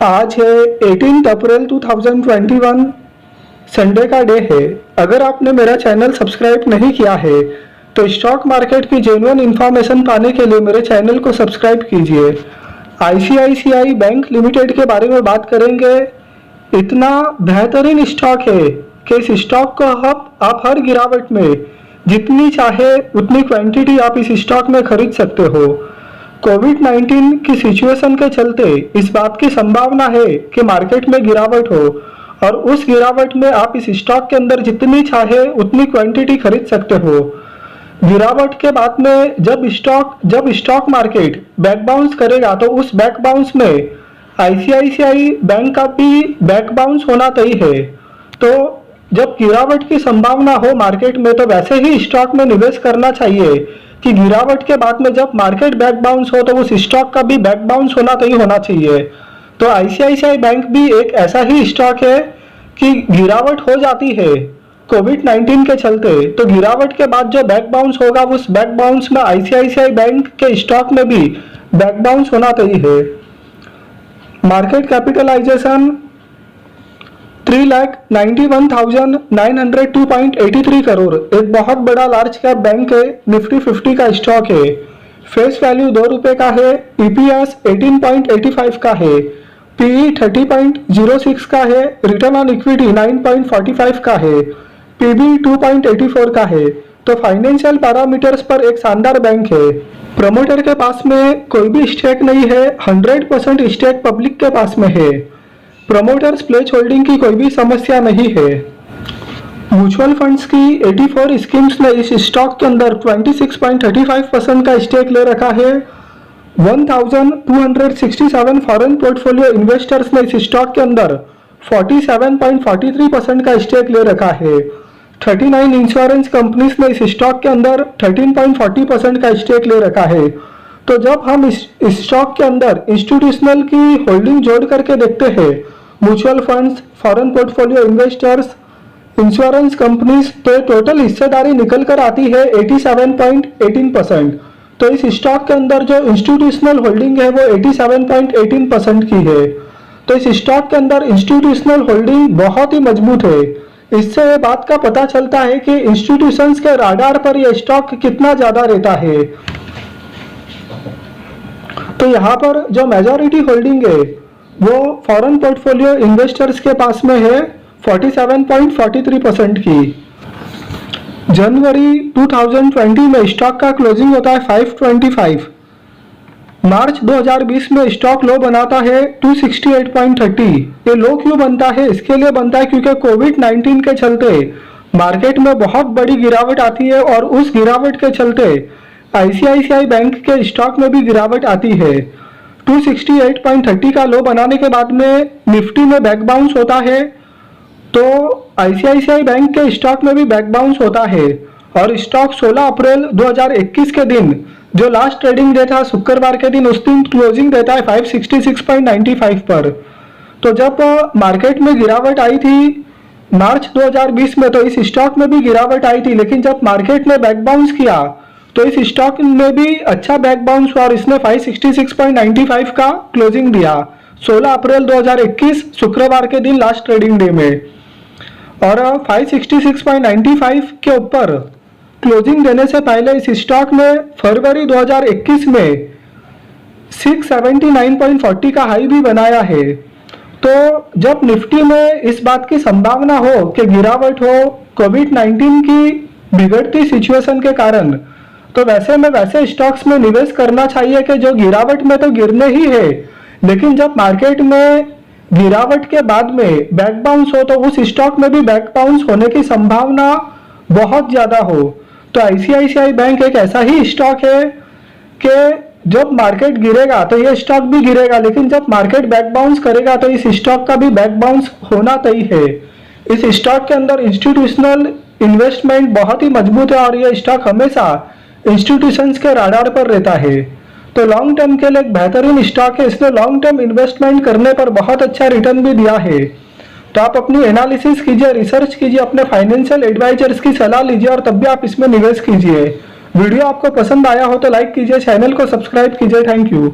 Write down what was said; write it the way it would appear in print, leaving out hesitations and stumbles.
आज है 18 अप्रैल 2021, संडे का डे है। अगर आपने मेरा चैनल सब्सक्राइब नहीं किया है तो स्टॉक मार्केट की जेन्युइन इंफॉर्मेशन पाने के लिए मेरे चैनल को सब्सक्राइब कीजिए। आईसीआईसीआई बैंक लिमिटेड के बारे में बात करेंगे। इतना बेहतरीन स्टॉक है कि इस स्टॉक को आप हर गिरावट में जितनी चाहे उतनी क्वांटिटी आप इस स्टॉक में खरीद सकते हो। कोविड-19 की सिचुएशन के चलते इस बात की संभावना है कि मार्केट में गिरावट हो और उस गिरावट में आप इस स्टॉक के अंदर जितनी चाहे उतनी क्वांटिटी खरीद सकते हो। गिरावट के बाद में जब स्टॉक मार्केट बैक बाउंस करेगा तो उस बैक बाउंस में आईसीआईसीआई बैंक का भी बैक बाउंस होना तय है। तो जब गिरावट की संभावना हो मार्केट में तो वैसे ही स्टॉक में निवेश करना चाहिए कि गिरावट के बाद में जब मार्केट बैक बाउंस हो तो उस स्टॉक का भी बैक बाउंस होना तय होना चाहिए। तो आईसीआईसीआई बैंक भी एक ऐसा ही स्टॉक है कि गिरावट हो जाती है कोविड-19 के चलते, तो गिरावट के बाद जो बैक बाउंस होगा उस बैक बाउंस में आईसीआईसीआई बैंक के स्टॉक में भी बैक बाउंस होना तय है। मार्केट कैपिटलाइजेशन 3,91,902.83 करोड़ एक बहुत बड़ा लार्ज कैप बैंक है। निफ्टी 50 का स्टॉक है। फेस वैल्यू 2 रुपए का है। ईपीएस 18.85 का है। पीई 30.06 का है। रिटर्न ऑन इक्विटी 9.45 का है। पीबी 2.84 का है। तो फाइनेंशियल पैरामीटर्स पर एक शानदार बैंक है। प्रमोटर के पास में कोई भी स्टेक नहीं है। 100% स्टेक पब्लिक के पास में है। प्रमोटर्स प्लेज होल्डिंग की कोई भी समस्या नहीं है। म्यूचुअल फंड्स की 84 स्कीम्स ने इस स्टॉक के अंदर 26.35% का स्टेक ले रखा है। 1267 फॉरेन पोर्टफोलियो इन्वेस्टर्स ने इस स्टॉक के अंदर 47.43% का स्टेक ले रखा है। 39 इंश्योरेंस कंपनीज ने इस स्टॉक के अंदर 13.40% का स्टेक ले रखा है। तो जब हम इस स्टॉक के अंदर इंस्टीट्यूशनल की होल्डिंग जोड़ करके देखते हैं, mutual funds, foreign portfolio investors, insurance companies, तो टोटल हिस्सेदारी निकल कर आती है 87.18%। तो इस स्टॉक के अंदर जो इंस्टीट्यूशनल होल्डिंग है वो 87.18% की है। तो इस स्टॉक के अंदर इंस्टीट्यूशनल होल्डिंग बहुत ही मजबूत है। इससे ये बात का पता चलता है कि इंस्टीट्यूशंस के राडार पर यह स्टॉक कितना ज्यादा रहता है। तो यहाँ पर जो मेजॉरिटी होल्डिंग है वो फॉरेन पोर्टफोलियो इन्वेस्टर्स के पास में है 47.43% की। जनवरी 2020 में स्टॉक का क्लोजिंग होता है 525। मार्च 2020 में स्टॉक लो बनाता है 268.30। ये लो क्यों बनता है? इसके लिए बनता है क्योंकि कोविड-19 के चलते मार्केट में बहुत बड़ी गिरावट आती है और उस गिरावट के चलते आईसीआईसीआई बैंक के स्टॉक में भी गिरावट आती है। 268.30 का लो बनाने के बाद में निफ्टी में बैक बाउंस होता है, तो आईसीआईसीआई बैंक के स्टॉक में भी बैक बाउंस होता है और स्टॉक 16 अप्रैल 2021 के दिन जो लास्ट ट्रेडिंग डे था शुक्रवार के दिन, उस दिन क्लोजिंग देता है 566.95 पर। तो जब मार्केट में गिरावट आई थी मार्च 2020 में तो इस स्टॉक में भी गिरावट आई थी, लेकिन जब मार्केट ने बैक बाउंस किया तो इस स्टॉक में भी अच्छा बैक बाउंस हुआ और इसने 566.95 का क्लोजिंग दिया 16 अप्रैल 2021 शुक्रवार के दिन लास्ट ट्रेडिंग डे में। और 566.95 के ऊपर क्लोजिंग देने से पहले इस स्टॉक में फरवरी 2021 में 679.40 का हाई भी बनाया है। तो जब निफ्टी में इस बात की संभावना हो कि गिरावट हो कोविड-19 की बिगड़ती सिचुएशन के कारण, तो वैसे में वैसे स्टॉक्स में निवेश करना चाहिए कि जो गिरावट में तो गिरने ही है, लेकिन जब मार्केट में गिरावट के बाद में बैक बाउंस हो तो उस स्टॉक में भी बैक बाउंस होने की संभावना बहुत ज्यादा हो। तो आईसीआईसीआई बैंक एक ऐसा ही स्टॉक है कि जब मार्केट गिरेगा तो ये स्टॉक भी गिरेगा, लेकिन जब मार्केट बैक बाउंस करेगा तो इस स्टॉक का भी बैक बाउंस होना तय है। इस स्टॉक के अंदर इंस्टीट्यूशनल इन्वेस्टमेंट बहुत ही मजबूत है और ये स्टॉक हमेशा इंस्टीट्यूशंस के राडार पर रहता है। तो लॉन्ग टर्म के लिए एक बेहतरीन स्टॉक है। इसने लॉन्ग टर्म इन्वेस्टमेंट करने पर बहुत अच्छा रिटर्न भी दिया है। तो आप अपनी एनालिसिस कीजिए, रिसर्च कीजिए, अपने फाइनेंशियल एडवाइजर्स की सलाह लीजिए और तब भी आप इसमें निवेश कीजिए। वीडियो आपको पसंद आया हो तो लाइक कीजिए, चैनल को सब्सक्राइब कीजिए। Thank you.